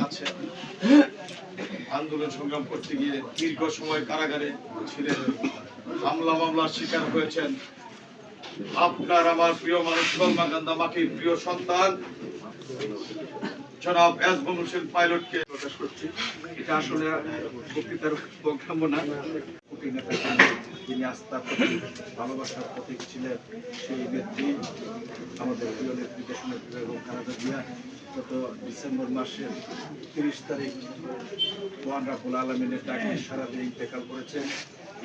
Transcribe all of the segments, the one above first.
আছে আন্দোলন সংগ্রাম করতে গিয়ে দীর্ঘ সময় কারাগারে ছিলেন, হামলা মামলার শিকার হয়েছেন। আপনার আমার প্রিয় মানুষ কলমাকান্দা মাটির প্রিয় সন্তান জনাব এস বংশীল পাইলটকে প্রকাশ করছি। এটা আসলে বক্তৃতার বক্তব্য না, তিনি আস্থার প্রতীক, ভালোবাসার প্রতীক ছিলেন সেই নেত্রী, আমাদের প্রিয় নেত্রী দেশনেত্রী এবং খালেদা জিয়া গত ডিসেম্বর মাসের 30 তারিখ মহান রাব্বুল আলামিনের ডাকে সারা দিয়ে ইন্তেকাল করেছেন।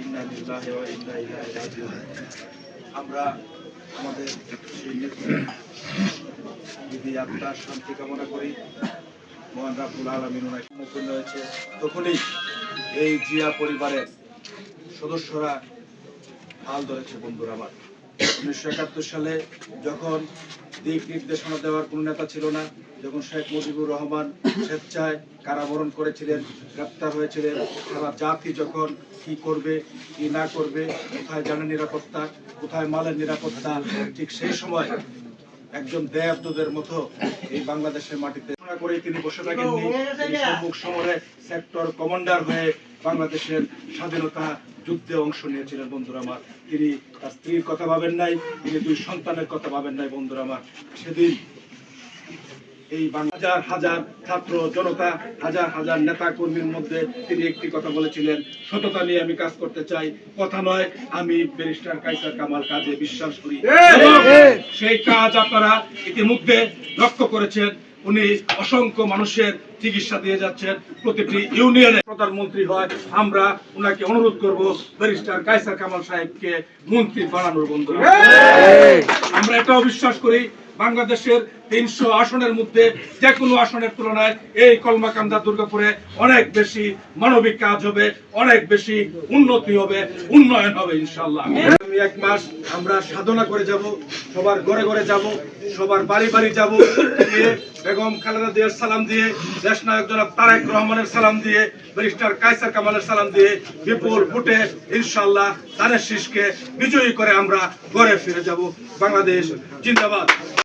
ইন্না লিল্লাহি ওয়া ইন্না ইলাইহি রাজিউন। আমরা আমাদের সেই নেত্রীর যদি আত্মার শান্তি কামনা করি, মহান রাব্বুল আলামিন ওনাকে মুকুন্ন হয়েছে। তখনই এই জিয়া পরিবারের সদস্যরা হাল ধরেছে। বন্ধুরা আমার, 1971 সালে যখন দিক নির্দেশনা দেওয়ার কোন নেতা ছিল না, যখন শেখ মুজিবুর রহমান স্বেচ্ছায় কারাবরণ করেছিলেন, গ্রেপ্তার হয়েছিলেন, সারা জাতি যখন কি করবে কি না করবে, কোথায় জানের নিরাপত্তা, কোথায় মালের নিরাপত্তা, ঠিক সেই সময় একজন দেবদূতের মতো এই বাংলাদেশের মাটিতে করে তিনি বসে থাকেননি। তিনি সম্মুখ সমরে সেক্টর কমান্ডার হয়ে বাংলাদেশের স্বাধীনতা যুদ্ধে অংশ নিয়েছিলেন। বন্ধুরা আমার, তিনি তার স্ত্রীর কথা ভাবেন নাই, তিনি 2 সন্তানের কথা ভাবেন নাই। বন্ধুরা আমার, সেদিন এই হাজার হাজার ছাত্র জনতা, হাজার হাজার নেতা কর্মীর মধ্যে তিনি একটি কথা বলেছিলেন, সততা নিয়ে আমি কাজ করতে চাই, কথা নয়, আমি ব্যারিস্টার কায়সার কামাল কাজে বিশ্বাস করি। সেই কাজ আপনারা ইতিমধ্যে লক্ষ্য করেছেন। উনি অসংখ্য মানুষের চিকিৎসা দিয়ে যাচ্ছেন। প্রতিটি ইউনিয়নে প্রধানমন্ত্রী হয়, আমরা উনাকে অনুরোধ করব ব্যারিস্টার কায়সার কামাল সাহেবকে মন্ত্রী বানানোর। বন্ধুরা, আমরা এটাও বিশ্বাস করি বাংলাদেশের 300 আসনের মধ্যে যে কোনো আসনের তুলনায় এই কলমাকান্দা দুর্গাপুরে অনেক বেশি মানবিক কাজ হবে, অনেক বেশি উন্নতি হবে, উন্নয়ন হবে ইনশাআল্লাহ। আমি 1 মাস আমরা সাধনা করে যাব, সবার ঘরে ঘরে যাব, সবার বাড়ি বাড়ি যাব, বেগম খালেদা জিয়ার সালাম দিয়ে, দেশ নায়ক জনাব তারেক রহমানের সালাম দিয়ে, ব্যারিস্টার কায়সার কামালের সালাম দিয়ে বিপুল ভোটে ইনশাআল্লাহ ধানের শীষকে বিজয়ী করে আমরা ঘরে ফিরে যাব। বাংলাদেশ জিন্দাবাদ।